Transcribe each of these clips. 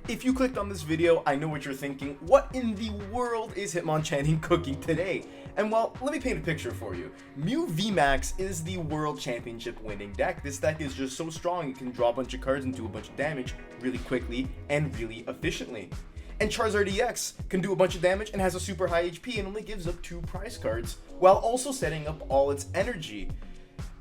If you clicked on this video, I know what you're thinking. What in the world is Hitmonchanting cooking today? And well, let me paint a picture for you. Mew VMAX is the World Championship winning deck. This deck is just so strong, it can draw a bunch of cards and do a bunch of damage really quickly and really efficiently. And Charizard EX can do a bunch of damage and has a super high HP and only gives up 2 prize cards, while also setting up all its energy.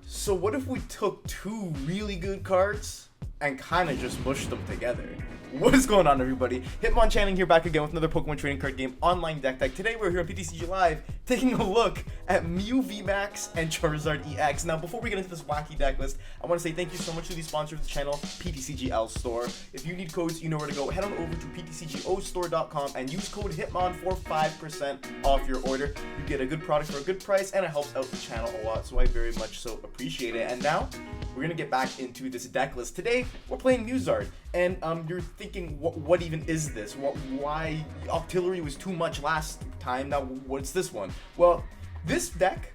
So what if we took 2 really good cards and kind of just mushed them together? What is going on, everybody? Hitmonchanting here, back again with another Pokemon trading card game online deck tech. Today we're here on PTCG Live taking a look at Mew VMAX and Charizard EX. Now, before we get into this wacky deck list, I want to say thank you so much to the sponsor of the channel, PTCGL Store. If you need codes, you know where to go. Head on over to PTCGOstore.com and use code HITMON for 5% off your order. You get a good product for a good price, and it helps out the channel a lot, so I very much so appreciate it. And now, we're going to get back into this deck list. Today, we're playing Mewzard, and you're thinking, what even is this? Why Octillery was too much last time, now what's this one? Well, this deck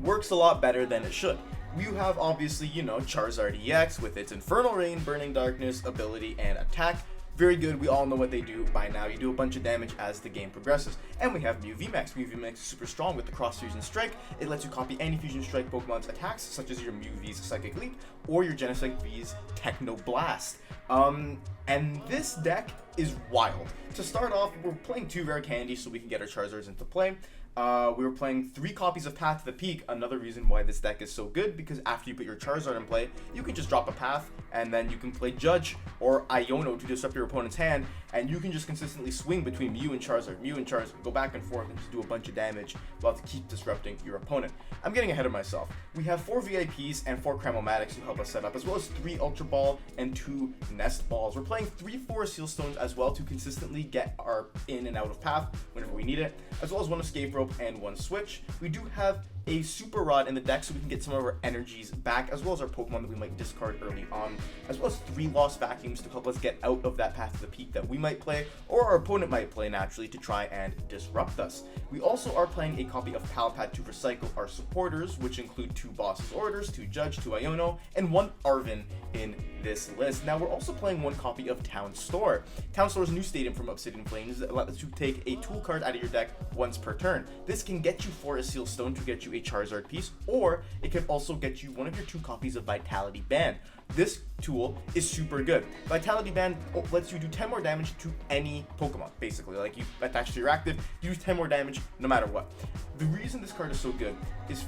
works a lot better than it should. You have, obviously, you know, Charizard EX with its Infernal Rain, Burning Darkness, ability, and attack. Very good, we all know what they do by now. You do a bunch of damage as the game progresses. And we have Mew VMAX. Mew VMAX is super strong with the Cross Fusion Strike. It lets you copy any Fusion Strike Pokemon's attacks, such as your Mew V's Psychic Leap or your Genesect V's Techno Blast. And this deck is wild. To start off, we're playing 2 Rare Candies so we can get our Charizards into play. We were playing 3 copies of Path to the Peak. Another reason why this deck is so good, because after you put your Charizard in play, you can just drop a Path, and then you can play Judge or Iono to disrupt your opponent's hand, and you can just consistently swing between Mew and Charizard, go back and forth and just do a bunch of damage while to keep disrupting your opponent. I'm getting ahead of myself. We have 4 VIPs and 4 Cram-o-matics to help us set up, as well as 3 Ultra Ball and 2 Nest Balls. We're playing 3-4 Seal Stones as well to consistently get our in and out of path whenever we need it, as well as 1 Escape Rope and 1 Switch. We do have a Super Rod in the deck so we can get some of our energies back, as well as our Pokemon that we might discard early on, as well as 3 Lost Vacuums to help us get out of that Path to the Peak that we might play, or our opponent might play naturally to try and disrupt us. We also are playing a copy of Pal Pad to recycle our supporters, which include 2 Boss's Orders, 2 Judge, 2 Iono, and 1 Arven in this list. Now, we're also playing 1 copy of Town Store. Town Store's new stadium from Obsidian Flames that lets you take a tool card out of your deck once per turn. This can get you 4 Seal Stone to get you a Charizard piece, or it can also get you 1 of your 2 copies of Vitality Band. This tool is super good. Vitality Band lets you do 10 more damage to any Pokemon, basically. Like, you attach to your active, you do 10 more damage no matter what. The reason this card is so good is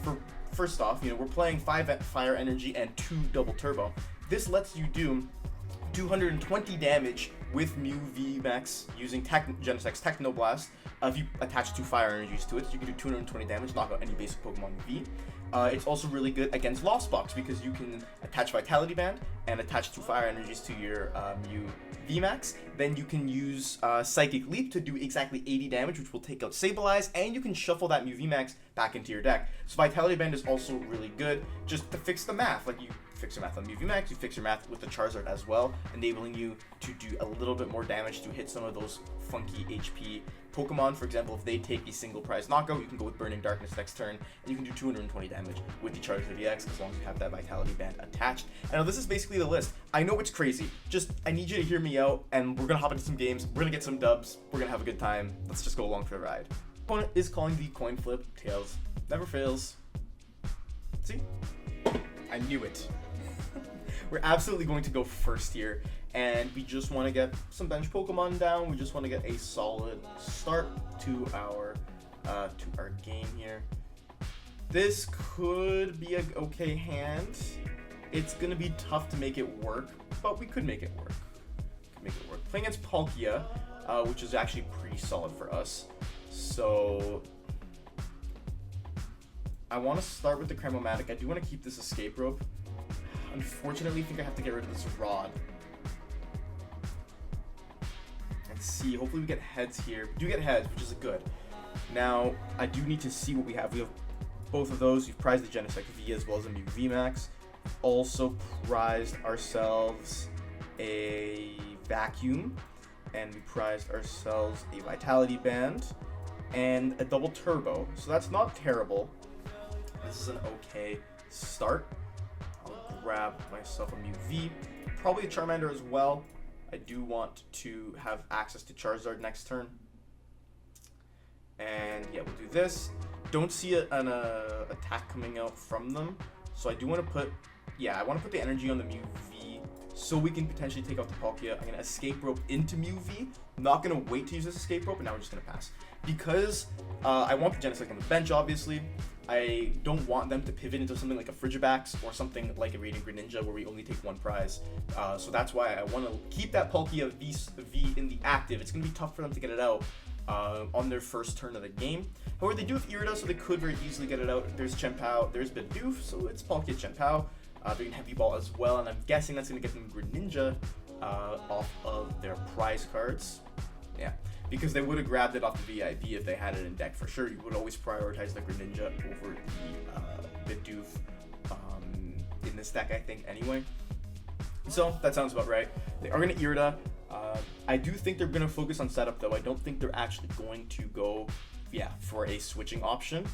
first off, you know, we're playing 5 Fire Energy and 2 Double Turbo. This lets you do 220 damage with Mew VMAX using Genesect's Techno Blast. If you attach 2 Fire Energies to it, you can do 220 damage, knock out any basic Pokemon V. It's also really good against Lost Box because you can attach Vitality Band and attach 2 Fire Energies to your Mew VMAX. Then you can use Psychic Leap to do exactly 80 damage, which will take out Sableye, and you can shuffle that Mew VMAX back into your deck. So Vitality Band is also really good just to fix the math. Like, you fix your math on Mew VMAX, you fix your math with the Charizard as well, enabling you to do a little bit more damage to hit some of those funky HP Pokemon. For example, if they take a single prize knockout, you can go with Burning Darkness next turn, and you can do 220 damage with the Charizard EX as long as you have that Vitality Band attached. I know this is basically the list. I know it's crazy. Just, I need you to hear me out, and we're gonna hop into some games. We're gonna get some dubs. We're gonna have a good time. Let's just go along for the ride. Opponent is calling the coin flip. Tails never fails. See? I knew it. We're absolutely going to go first here, and we just want to get some bench Pokemon down. We just want to get a solid start to our game here. This could be an okay hand. It's gonna be tough to make it work, but we could make it work. Playing against Palkia, which is actually pretty solid for us. So I want to start with the Cram-o-matic. I do want to keep this Escape Rope. Unfortunately, I think I have to get rid of this Rod. Let's see. Hopefully we get heads here. We do get heads, which is good. Now, I do need to see what we have. We have both of those. We've prized the Genesect V as well as the Mew VMAX. Also prized ourselves a Vacuum. And we prized ourselves a Vitality Band and a Double Turbo. So that's not terrible. This is an okay start. I'll grab myself a Mew V, probably a Charmander as well. I do want to have access to Charizard next turn. And yeah, we'll do this. Don't see an attack coming out from them. So I do want to put, I want to put the energy on the Mew V so we can potentially take out the Palkia. I'm going to escape rope into Mew V. I'm not going to wait to use this escape rope, and now we're just going to pass. Because I want the Genesect on the bench, obviously. I don't want them to pivot into something like a Frigibax or something like a Radiant Greninja where we only take one prize. So that's why I want to keep that Palkia V in the active. It's going to be tough for them to get it out on their first turn of the game. However, they do have Irida, so they could very easily get it out. There's Chen-Pao, there's Bidoof, so it's Palkia Chen-Pao. They're going to Heavy Ball as well, and I'm guessing that's going to get them Greninja off of their prize cards. Yeah, because they would have grabbed it off the VIP if they had it in deck for sure. You would always prioritize the Greninja over the Bidoof in this deck, I think, anyway. So that sounds about right. They are going to Irida. I do think they're going to focus on setup, though. I don't think they're actually going to go, for a switching option.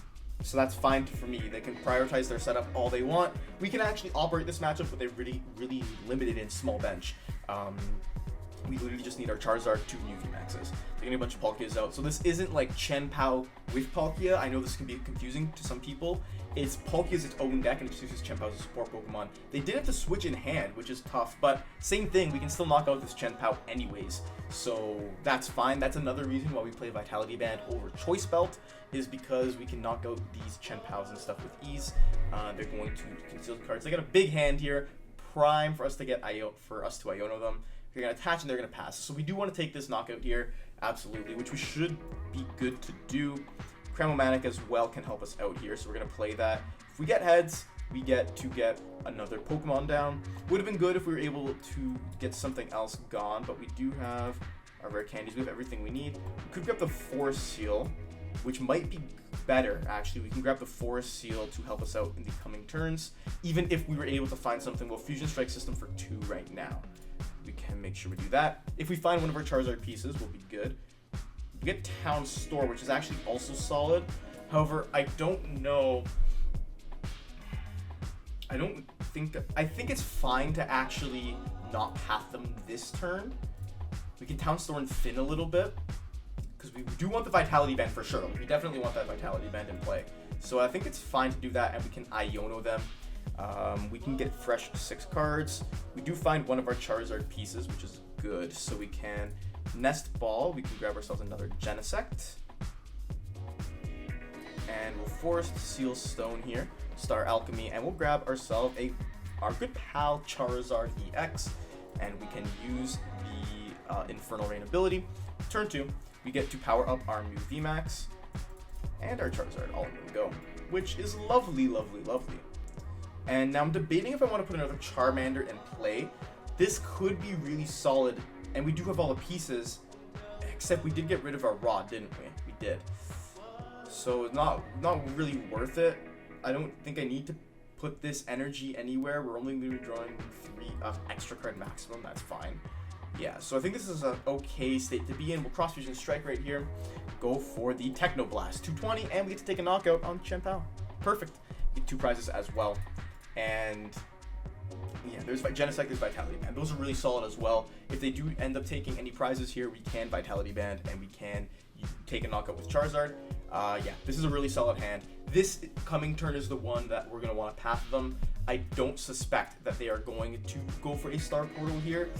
So that's fine for me. They can prioritize their setup all they want. We can actually operate this matchup with a really, really limited and small bench. We literally just need our Charizard, 2 Mew VMAXs. They're getting a bunch of Palkias out. So this isn't like Chen-Pao with Palkia. I know this can be confusing to some people. It's Palkia's its own deck and it just uses Chen-Pao as a support Pokemon. They did have to switch in hand, which is tough, but same thing, we can still knock out this Chen-Pao anyways. So that's fine. That's another reason why we play Vitality Band over Choice Belt, is because we can knock out these Chen-Paos and stuff with ease. They're going to conceal the cards. They got a big hand here, prime for us to get Iono them. They're going to attach and they're going to pass. So we do want to take this knockout here, absolutely, which we should be good to do. Cram-o-matic as well can help us out here, so we're going to play that. If we get heads, we get to get another Pokemon down. Would have been good if we were able to get something else gone, but we do have our rare candies. We have everything we need. We could grab the Force Seal, which might be better, actually. We can grab the Force Seal to help us out in the coming turns, even if we were able to find something. Well, Fusion Strike System for 2 right now. We can make sure we do that. If we find one of our Charizard pieces, we'll be good. We get Town Store, which is actually also solid. However, I don't know. I think it's fine to actually not path them this turn. We can Town Store and thin a little bit, because we do want the Vitality Band for sure. We definitely want that Vitality Band in play. So I think it's fine to do that, and we can Iono them. We can get fresh 6 cards. We do find one of our Charizard pieces, which is good. So we can Nest Ball. We can grab ourselves another Genesect. And we'll Force Seal Stone here. Star Alchemy. And we'll grab ourselves our good pal Charizard EX. And we can use the Infernal Rain ability. Turn 2, we get to power up our Mew VMAX and our Charizard all in one go, which is lovely, lovely, lovely. And now I'm debating if I want to put another Charmander in play. This could be really solid, and we do have all the pieces, except we did get rid of our Rod, didn't we? We did. So it's not really worth it. I don't think I need to put this energy anywhere. We're only going to be drawing 3 extra card maximum. That's fine. Yeah, so I think this is an okay state to be in. We'll Cross Fusion Strike right here. Go for the Techno Blast. 220, and we get to take a knockout on Chen-Pao. Perfect. Get 2 prizes as well. And yeah, there's Genesect, there's Vitality Band. Those are really solid as well. If they do end up taking any prizes here, we can Vitality Band and we can take a knockout with Charizard. Yeah, this is a really solid hand. This coming turn is the one that we're going to want to path them. I don't suspect that they are going to go for a Star Portal here.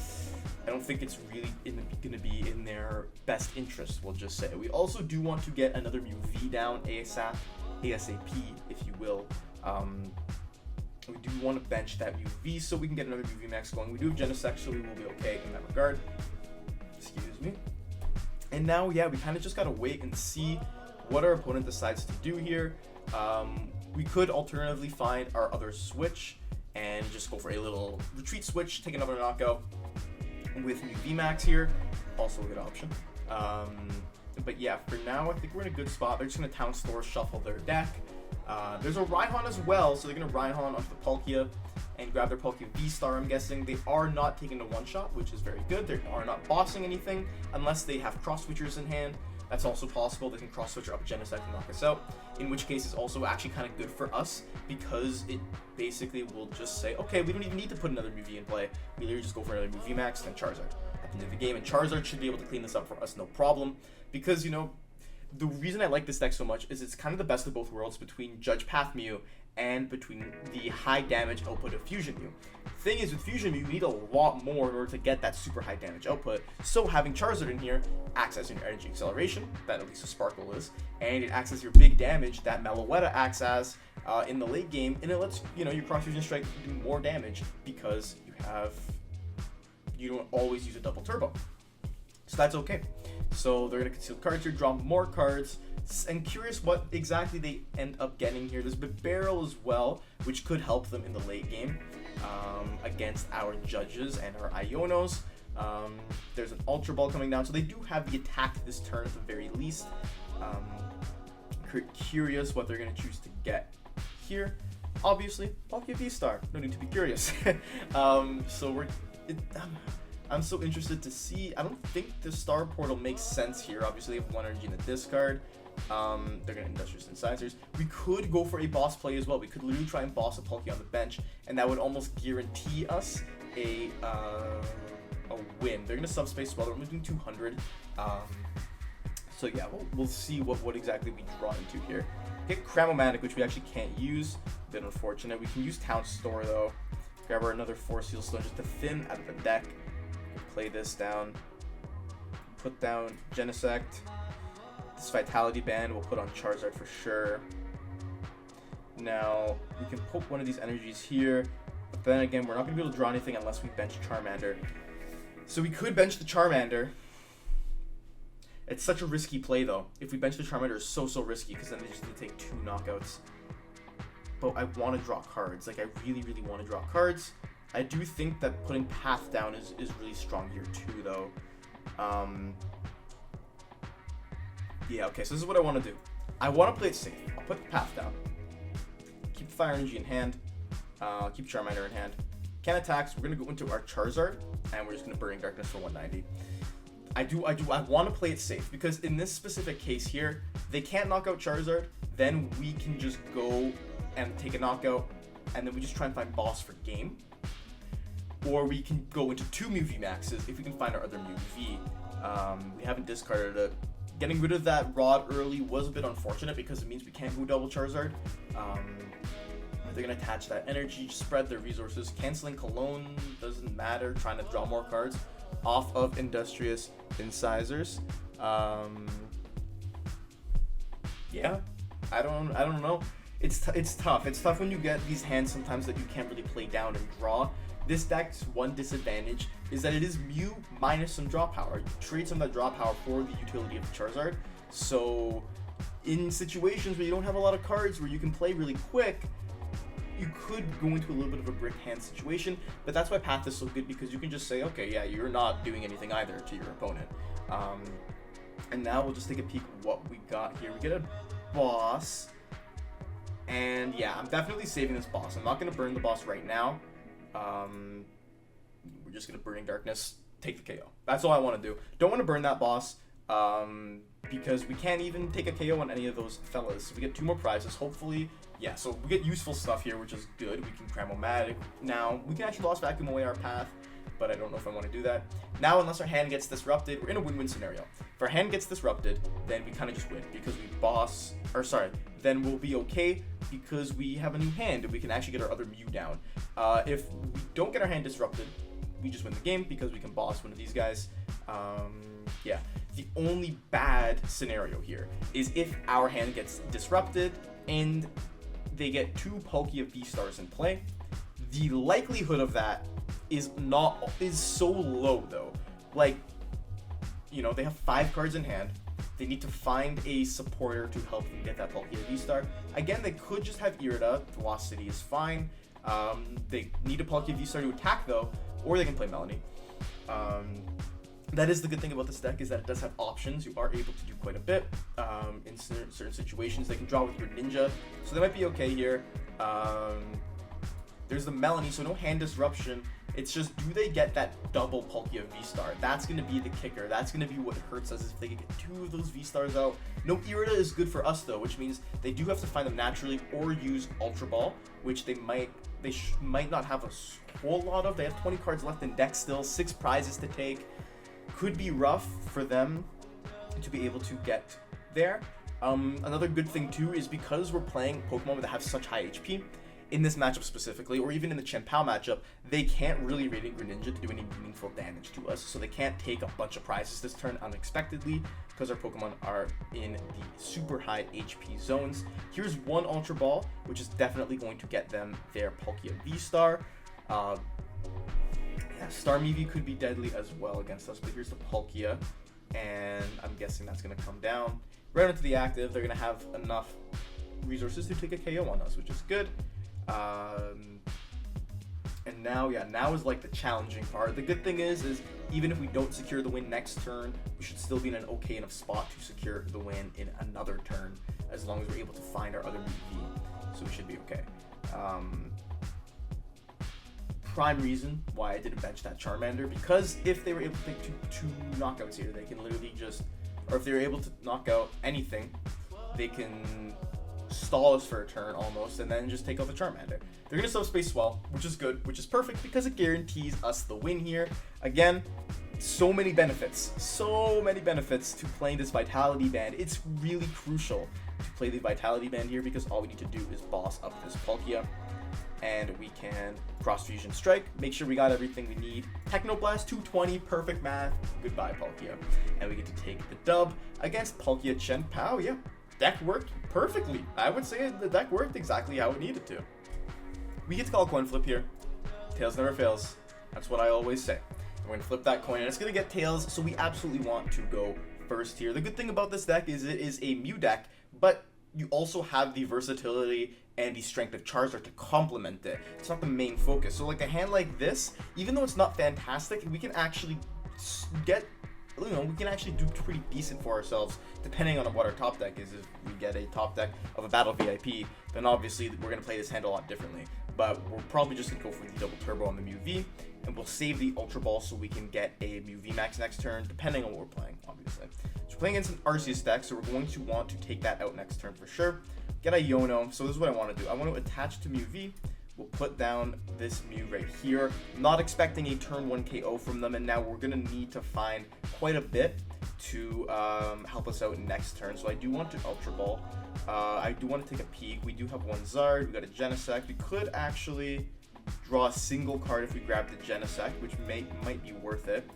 I don't think it's really going to be in their best interest, we'll just say. We also do want to get another Mew V down ASAP, if you will. We do want to bench that Mew V so we can get another Mew VMAX going. We do have Genesect, so we will be okay in that regard. Excuse me. And now, yeah, we kind of just got to wait and see what our opponent decides to do here. We could alternatively find our other switch and just go for a little retreat switch, take another knockout with Mew VMAX here. Also a good option. But yeah, for now, I think we're in a good spot. They're just going to Town Store, shuffle their deck. There's a Raihan as well, so they're going to Raihan onto the Palkia and grab their Palkia V-Star, I'm guessing. They are not taking the one-shot, which is very good. They are not bossing anything unless they have cross-switchers in hand. That's also possible. They can cross-switcher up Genesect and knock us out, in which case it's also actually kind of good for us because it basically will just say, okay, we don't even need to put another Mew V in play. We literally just go for another Mew VMAX, then Charizard. At into the game, and Charizard should be able to clean this up for us no problem, because, you know, the reason I like this deck so much is it's kind of the best of both worlds between Judge Path Mew and between the high damage output of Fusion Mew. Thing is, with Fusion Mew, you need a lot more in order to get that super high damage output, so having Charizard in here acts as your energy acceleration, that at least a Sparkle is, and it acts as your big damage that Meloetta acts as in the late game, and it lets, you know, your Cross Fusion Strike do more damage because you don't always use a double turbo. So that's okay. So they're going to conceal cards here, draw more cards, and curious what exactly they end up getting here. There's Barrel as well, which could help them in the late game against our Judges and our Ionos. There's an Ultra Ball coming down, so they do have the attack this turn at the very least. Curious what they're going to choose to get here. Obviously, Palkia V-Star. No need to be curious. I'm so interested to see. I don't think the Star Portal makes sense here. Obviously, they have 1 energy in the discard. They're going to Industrious Incisors. We could go for a boss play as well. We could literally try and boss a Palkia on the bench, and that would almost guarantee us a win. They're going to Subspace as well. They're only doing 200. So yeah, we'll see what exactly we draw into here. Get Cram-o-matic, which we actually can't use. A bit unfortunate. We can use Town Store though. Grab our another Force Seal Stone just to thin out of the deck. Play this down. Put down Genesect. This Vitality Band we'll put on Charizard for sure. Now, we can poke one of these energies here. But then again, we're not going to be able to draw anything unless we bench Charmander. So we could bench the Charmander. It's such a risky play though. If we bench the Charmander, it's so risky because then they just need to take 2 knockouts. But I want to draw cards. Like, I really want to draw cards. I do think that putting Path down is really strong here too, though. Yeah, okay, so this is what I want to do. I want to play it safe. I'll put the Path down. Keep Fire Energy in hand. Keep Charmander in hand. Can attacks. We're going to go into our Charizard, and we're just going to Burning Darkness for 190. I want to play it safe, because in this specific case here, they can't knock out Charizard, then we can just go and take a knockout, and then we just try and find boss for game. Or we can go into 2 Mew VMAXs if we can find our other Mew V. We haven't discarded it. Getting rid of that Rod early was a bit unfortunate because it means we can't go double Charizard. They're going to attach that energy, spread their resources. Canceling Cologne doesn't matter. Trying to draw more cards off of Industrious Incisors. Yeah, I don't know. It's tough. It's tough when you get these hands sometimes that you can't really play down and draw. This deck's one disadvantage is that it is Mew minus some draw power. You trade some of that draw power for the utility of the Charizard. So in situations where you don't have a lot of cards where you can play really quick, you could go into a little bit of a brick hand situation, but that's why Path is so good, because you can just say, okay, yeah, you're not doing anything either to your opponent. And now we'll just take a peek at what we got here. We get a boss, and yeah, I'm definitely saving this boss. I'm not going to burn the boss right now. We're just going to Burning Darkness, take the KO. That's all I want to do. Don't want to burn that boss, because we can't even take a KO on any of those fellas. We get 2 more prizes, hopefully. Yeah, so we get useful stuff here, which is good. We can Cram-o-matic. Now, we can actually Lost Vacuum away our Path, but I don't know if I want to do that. Now, unless our hand gets disrupted, we're in a win-win scenario. If our hand gets disrupted, then we kind of just win, because then we'll be okay, because we have a new hand, and we can actually get our other Mew down. If we don't get our hand disrupted, we just win the game, because we can boss one of these guys. Yeah, the only bad scenario here is if our hand gets disrupted, and they get 2 Palkia V-Stars in play. The likelihood of that is so low though. Like, you know, they have 5 cards in hand. They need to find a supporter to help them get that Palkia V-Star. Again, they could just have Irida. Velocity is fine. They need a Palkia V-Star to attack though, or they can play Melanie. That is the good thing about this deck, is that it does have options. You are able to do quite a bit in certain situations. They can draw with your Ninja, so they might be okay here. There's the Melanie, so no hand disruption. It's just, do they get that double Palkia V-Star? That's going to be the kicker. That's going to be what hurts us, is if they can get 2 of those V-Stars out. No Irida is good for us though, which means they do have to find them naturally or use Ultra Ball, which they might not have a whole lot of. They have 20 cards left in deck still, 6 prizes to take. could be rough for them to be able to get there. Another good thing too is because we're playing Pokemon that have such high HP, in this matchup specifically, or even in the Chen-Pao matchup, they can't really raid Greninja to do any meaningful damage to us, so they can't take a bunch of prizes this turn unexpectedly, because our Pokemon are in the super high HP zones. Here's one Ultra Ball, which is definitely going to get them their Palkia V-Star. Yeah, Starmie could be deadly as well against us, but here's the Palkia, and I'm guessing that's going to come down. Right into the active, they're going to have enough resources to take a KO on us, which is good. And now is like the challenging part. The good thing is even if we don't secure the win next turn, we should still be in an okay enough spot to secure the win in another turn, as long as we're able to find our other Mew V, so we should be okay. Prime reason why I didn't bench that Charmander, because if they were able to take two knockouts here, they can literally just, or if they were able to knock out anything, they can stall us for a turn almost, and then just take out the Charmander. They're gonna subspace Swell, which is good, which is perfect because it guarantees us the win here. Again, so many benefits to playing this Vitality Band. It's really crucial to play the Vitality Band here because all we need to do is boss up this Palkia, and we can Cross Fusion Strike, make sure we got everything we need. Technoblast 220, perfect math. Goodbye Palkia, and we get to take the dub against Palkia Chen-Pao. Yeah. Deck worked perfectly. I would say the deck worked exactly how it needed to. We get to call a coin flip here. Tails never fails. That's what I always say. We're going to flip that coin, and it's going to get tails, so we absolutely want to go first here. The good thing about this deck is it is a Mew deck, but you also have the versatility and the strength of Charizard to complement it. It's not the main focus. So like a hand like this, even though it's not fantastic, we can actually get, we can actually do pretty decent for ourselves depending on what our top deck is. If we get a top deck of a Battle VIP, then obviously we're going to play this hand a lot differently. But we're probably just going to go for the double turbo on the Mew V, and we'll save the Ultra Ball so we can get a Mew VMAX next turn, depending on what we're playing, obviously. So we're playing against an Arceus deck, so we're going to want to take that out next turn for sure. Get a Iono, so this is what I want to do. I want to attach to Mew V. We'll put down this Mew right here. Not expecting a turn 1 KO from them, and now we're going to need to find quite a bit to help us out next turn. So I do want to Ultra Ball. I do want to take a peek. We do have one Zard. We got a Genesect. We could actually draw a single card if we grab the Genesect, which might be worth it.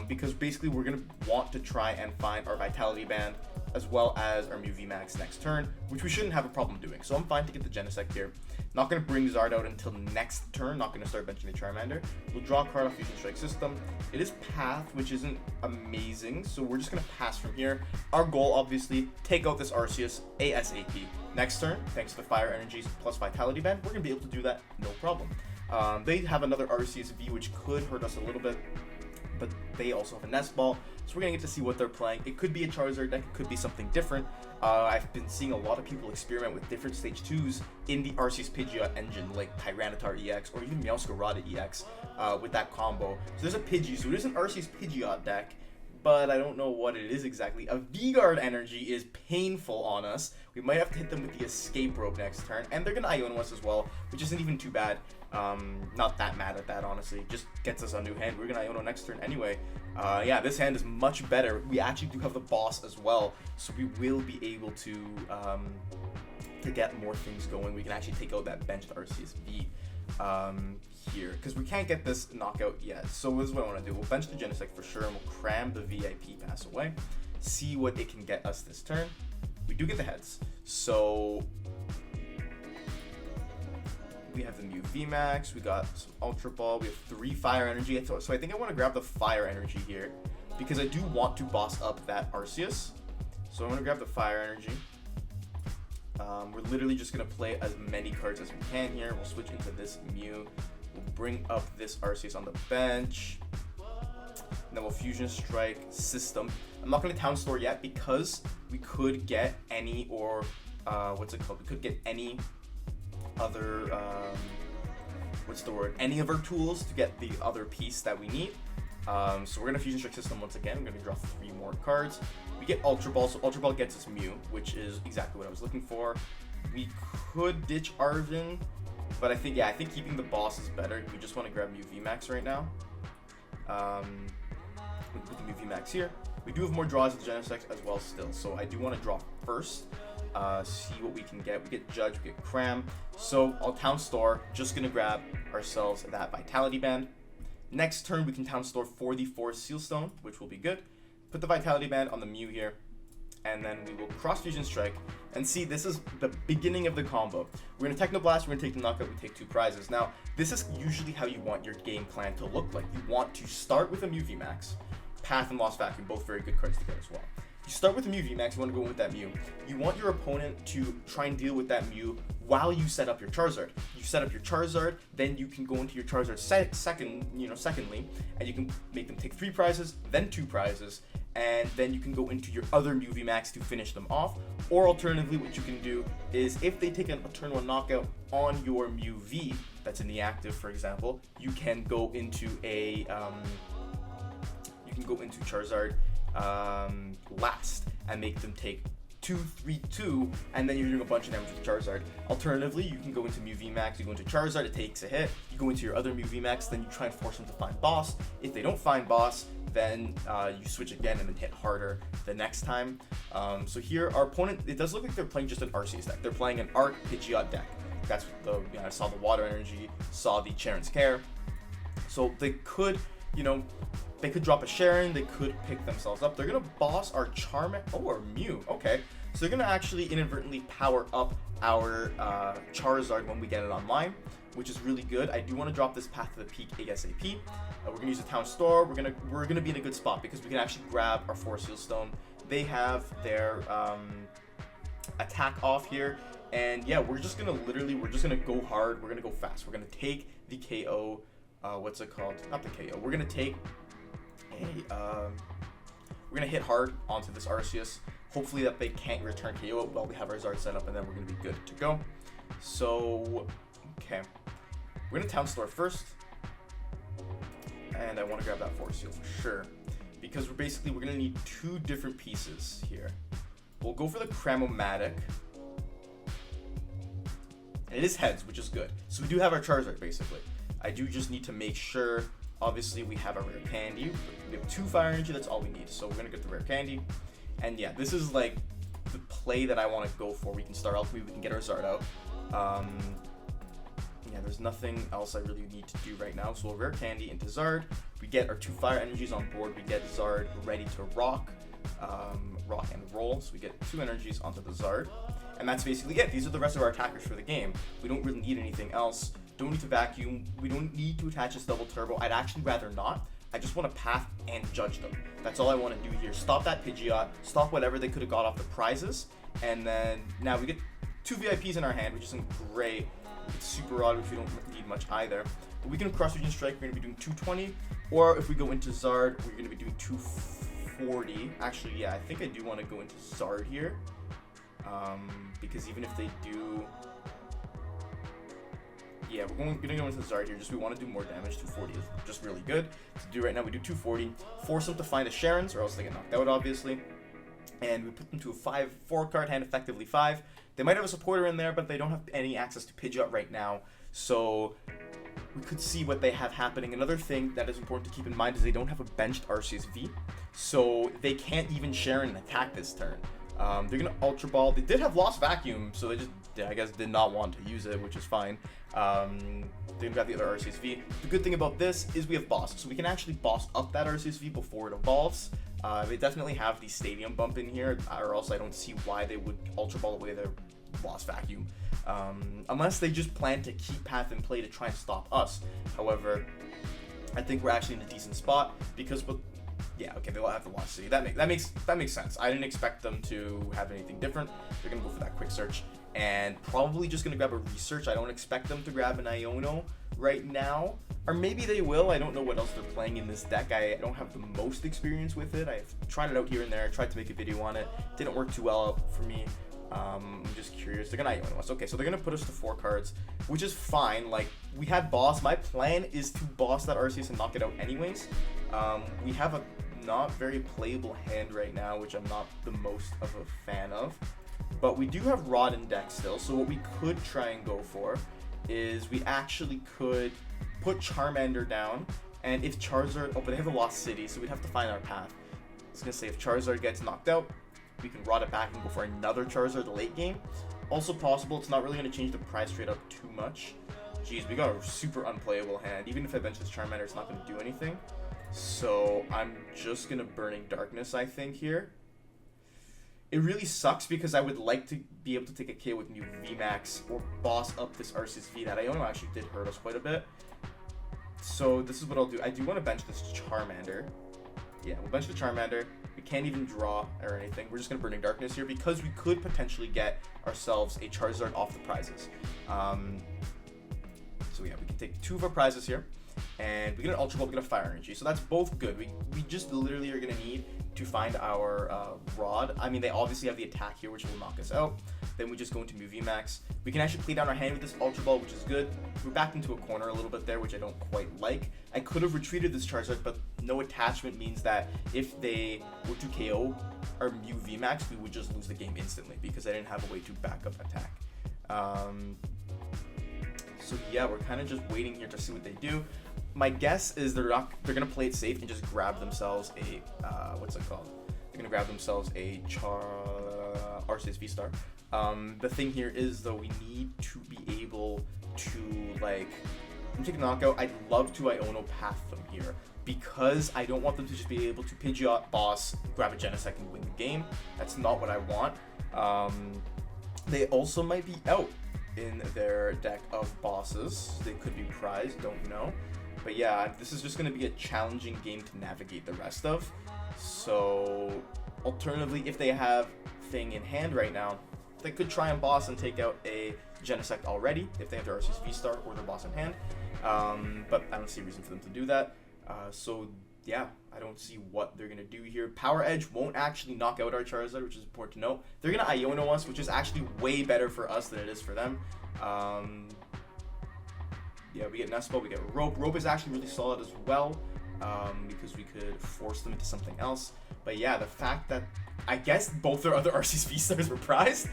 Because basically we're going to want to try and find our Vitality Band as well as our Mew VMAX next turn, which we shouldn't have a problem doing. So I'm fine to get the Genesect here. Not going to bring Zard out until next turn. Not going to start benching the Charmander. We'll draw a card off Fusion Strike system. It is Path, which isn't amazing, so we're just going to pass from here. Our goal, obviously, take out this Arceus ASAP. Next turn, thanks to the Fire Energies plus Vitality Band, we're going to be able to do that no problem. They have another Arceus V, which could hurt us a little bit, but they also have a Nest Ball, so we're going to get to see what they're playing. It could be a Charizard deck, it could be something different. I've been seeing a lot of people experiment with different Stage 2s in the Arceus Pidgeot engine, like Tyranitar EX or even Meowscarada EX with that combo. So there's a Pidgey, so there's an Arceus Pidgeot deck, but I don't know what it is exactly. A V-Guard energy is painful on us. We might have to hit them with the Escape Rope next turn, and they're going to Iono us as well, which isn't even too bad. Not that mad at that, honestly. Just gets us a new hand. We're going to Iono next turn anyway. Yeah, this hand is much better. We actually do have the boss as well, so we will be able to get more things going. We can actually take out that benched Arceus V here, because we can't get this knockout yet. So this is what I want to do. We'll bench the Genesect for sure, and we'll cram the VIP Pass away. See what it can get us this turn. We do get the heads. So we have the Mew VMAX, we got some Ultra Ball, we have 3 Fire Energy. So I think I want to grab the Fire Energy here, because I do want to boss up that Arceus. So I'm going to grab the Fire Energy. We're literally just going to play as many cards as we can here. We'll switch into this Mew. We'll bring up this Arceus on the bench. And then we'll Fusion Strike system. I'm not going to Town Store yet because we could get any, or what's it called? We could get any other, any of our tools to get the other piece that we need. So we're going to Fusion Strike system once again. I'm going to draw 3 more cards. We get Ultra Ball, so Ultra Ball gets us Mew, which is exactly what I was looking for. We could ditch Arven, but I think keeping the boss is better. We just want to grab Mew VMAX right now. with the Mew VMAX here. We do have more draws with Genesect as well still, so I do want to draw first, see what we can get. We get Judge, we get Cram. So I'll Town Store, just going to grab ourselves that Vitality Band. Next turn, we can Town Store for the Forest Seal Stone, which will be good. Put the Vitality Band on the Mew here, and then we will Cross Fusion Strike. And see, this is the beginning of the combo. We're going to Techno Blast, we're going to take the Knockout, we take 2 prizes. Now, this is usually how you want your game plan to look like. You want to start with a Mew VMAX. Path and Lost Vacuum, both very good cards to get as well. You start with the Mew VMAX, you want to go in with that Mew. You want your opponent to try and deal with that Mew while you set up your Charizard. You set up your Charizard, then you can go into your Charizard secondly, and you can make them take 3 prizes, then 2 prizes, and then you can go into your other Mew VMAX to finish them off. Or alternatively, what you can do is if they take a turn 1 knockout on your Mew V that's in the active, for example, you can go into a Charizard last and make them take 2, 3, 2, and then you're doing a bunch of damage with Charizard. Alternatively, you can go into Mew VMAX, you go into Charizard, it takes a hit, you go into your other Mew VMAX, then you try and force them to find boss. If they don't find boss, then you switch again and then hit harder the next time. So here, our opponent, it does look like they're playing just an Arceus deck. They're playing an Arc Pidgeot deck. That's what I saw the Water Energy, saw the Charon's Care. So they could, they could drop a Sharon, they could pick themselves up. They're going to boss our Charmander, or Mew, okay. So they're going to actually inadvertently power up our Charizard when we get it online, which is really good. I do want to drop this Path to the Peak ASAP. We're going to use the Town Store. We're gonna be in a good spot because we can actually grab our Forest Seal Stone. They have their attack off here. And yeah, we're just going to go hard. We're going to go fast. We're going to take the KO, what's it called? Not the KO. We're going to take we're going to hit hard onto this Arceus. Hopefully that they can't return KO while we have our Zard set up, and then we're going to be good to go. So, okay. We're going to Town Store first. And I want to grab that Force Seal for sure. Because we're going to need 2 different pieces here. We'll go for the Cram-o-matic. And it is heads, which is good. So we do have our Charizard, basically. I do just need to make sure, obviously, we have our Rare Candy. We have 2 Fire Energy, that's all we need. So we're going to get the Rare Candy. And yeah, this is like the play that I want to go for. We can start off, we can get our Zard out. Yeah, there's nothing else I really need to do right now. So we'll Rare Candy into Zard. We get our 2 Fire Energies on board. We get Zard ready to rock and roll. So we get 2 energies onto the Zard. And that's basically it. These are the rest of our attackers for the game. We don't really need anything else. Don't need to vacuum. We don't need to attach this double turbo. I'd actually rather not. I just want to path and judge them. That's all I want to do here. Stop that Pidgeot. Stop whatever they could have got off the prizes. And then now we get 2 VIPs in our hand, which isn't great. It's super odd if we don't need much either. But we can Cross Region Strike. We're going to be doing 220. Or if we go into Zard, we're going to be doing 240. Actually, yeah, I think I do want to go into Zard here. Because even if they do... Yeah, we're going to go into Zard here. Just we want to do more damage. 240 is just really good to do right now. We do 240. Force them to find a Sharon's, or else they get knocked out, obviously. And we put them to a 4 card hand, effectively 5. They might have a supporter in there, but they don't have any access to Pidgeot right now. So we could see what they have happening. Another thing that is important to keep in mind is they don't have a benched Arceus V. So they can't even Sharon and attack this turn. They're going to Ultra Ball. They did have Lost Vacuum, so they just, I guess, did not want to use it, which is fine. They're going to grab the other Arceus V. The good thing about this is we have Boss, so we can actually boss up that Arceus V before it evolves. They definitely have the Stadium bump in here, or else I don't see why they would Ultra Ball away their Lost Vacuum. Unless they just plan to keep Path in play to try and stop us. However, I think we're actually in a decent spot because... Yeah, okay, they'll have to Lost City. That makes sense. I didn't expect them to have anything different. They're gonna go for that quick search and probably just gonna grab a research. I don't expect them to grab an Iono right now, or maybe they will. I don't know what else they're playing in this deck. I don't have the most experience with it. I've tried it out here and there. I tried to make a video on it. Didn't work too well for me. I'm just curious. They're gonna Iono us. Okay, so they're gonna put us to 4 cards, which is fine. Like, we had boss. My plan is to boss that Arceus and knock it out anyways. We have a not very playable hand right now, which I'm not the most of a fan of. But we do have Rod in deck still, so what we could try and go for is we actually could put Charmander down And if Charizard, oh, but they have the Lost City, so we'd have to find our path. I was gonna say if Charizard gets knocked out, we can rot it back and go for another Charizard late game. Also possible, it's not really gonna change the price trade up too much. Jeez, we got a super unplayable hand. Even if I bench this Charmander, it's not gonna do anything. So I'm just gonna Burning Darkness, I think, here. It really sucks because I would like to be able to take a KO with Mew VMAX or boss up this Arceus V. That Iono actually did hurt us quite a bit. So this is what I'll do. I do want to bench this Charmander. Yeah, we'll bench the Charmander. We can't even draw or anything. We're just going to Burning Darkness here because we could potentially get ourselves a Charizard off the prizes. So yeah, we can take 2 of our prizes here. And we get an Ultra Ball, we get a Fire Energy. So that's both good. We just literally are going to need to find our Rod. I mean, they obviously have the attack here, which will knock us out. Then we just go into Mew VMAX. We can actually play down our hand with this Ultra Ball, which is good. We're backed into a corner a little bit there, which I don't quite like. I could have retreated this Charizard, but no attachment means that if they were to KO our Mew VMAX, we would just lose the game instantly because I didn't have a way to back up attack. So yeah, we're kind of just waiting here to see what they do. My guess is they're gonna play it safe and just grab themselves a what's it called? They're gonna grab themselves a Arceus V-Star. The thing here is though, we need to be able to like take a knockout. I'd love to Iono path them here because I don't want them to just be able to Pidgeot boss, grab a Genesect and win the game. That's not what I want. They also might be out in their deck of bosses. They could be prized, don't know. But yeah, this is just going to be a challenging game to navigate the rest of. So alternatively, if they have thing in hand right now, they could try and boss and take out a Genesect already if they have their Arceus V-Star or their boss in hand. But I don't see a reason for them to do that. So yeah, I don't see what they're going to do here. Power Edge won't actually knock out our Charizard, which is important to note. They're going to Iono us, which is actually way better for us than it is for them. Yeah, we get Nest Ball, we get Rope. Rope is actually really solid as well because we could force them into something else. But yeah, the fact that I guess both their other Arceus V-Stars were prized.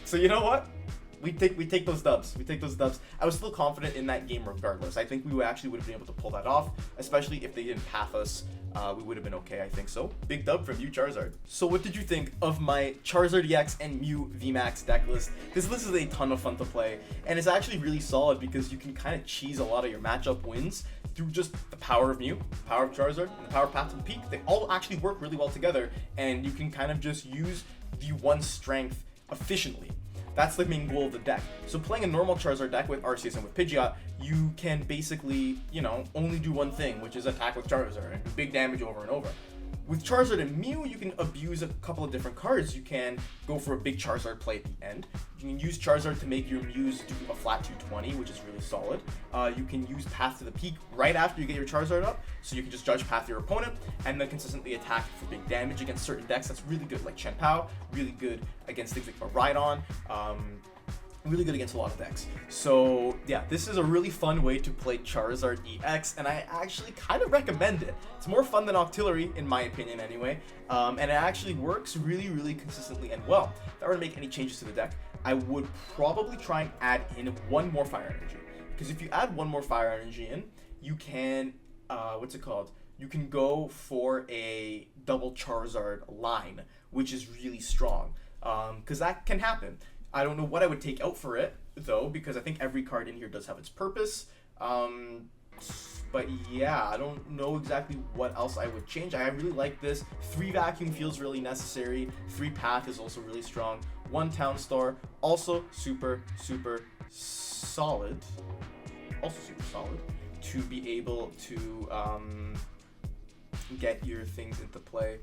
So you know what? We take those dubs. We take those dubs. I was still confident in that game regardless. I think we actually would have been able to pull that off, especially if they didn't path us. We would have been okay, I think so. Big dub from you, Charizard. So what did you think of my Charizard EX and Mew VMAX deck list? This list is a ton of fun to play, and it's actually really solid because you can kind of cheese a lot of your matchup wins through just the power of Mew, power of Charizard, and the power of Path to the Peak. They all actually work really well together, and you can kind of just use the one strength efficiently. That's the main goal of the deck. So playing a normal Charizard deck with Arceus and with Pidgeot, you can basically, you know, only do one thing, which is attack with Charizard and do big damage over and over. With Charizard and Mew, you can abuse a couple of different cards. You can go for a big Charizard play at the end. You can use Charizard to make your Mews do a flat 220, which is really solid. You can use Path to the Peak right after you get your Charizard up, so you can just judge Path your opponent and then consistently attack for big damage against certain decks. That's really good, like Chen-Pao, really good against things like Rhydon. Really good against a lot of decks. So yeah, this is a really fun way to play Charizard EX, and I actually kind of recommend it. It's more fun than Octillery, in my opinion anyway, and it actually works really, really consistently and well. If I were to make any changes to the deck, I would probably try and add in one more Fire Energy, because if you add one more Fire Energy in, you can, what's it called? You can go for a double Charizard line, which is really strong, because that can happen. I don't know what I would take out for it, though, because I think every card in here does have its purpose. But yeah, I don't know exactly what else I would change. I really like this. 3 Vacuum feels really necessary. 3 Path is also really strong. 1 Town Store, also super, super solid. Also super solid to be able to get your things into play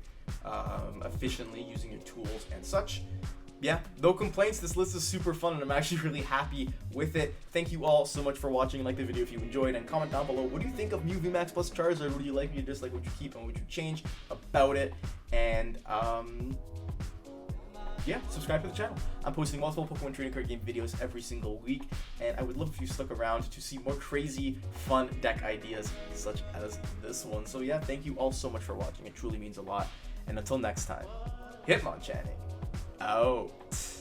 efficiently using your tools and such. Yeah, no complaints. This list is super fun and I'm actually really happy with it. Thank you all so much for watching. Like the video if you enjoyed, and comment down below, what do you think of Mew VMAX plus Charizard? What do you like, what do you dislike, what you keep, and what you change about it? And yeah, subscribe to the channel. I'm posting multiple Pokemon trading card game videos every single week, and I would love if you stuck around to see more crazy, fun deck ideas such as this one. So yeah, thank you all so much for watching. It truly means a lot. And until next time, Hitmonchanting out.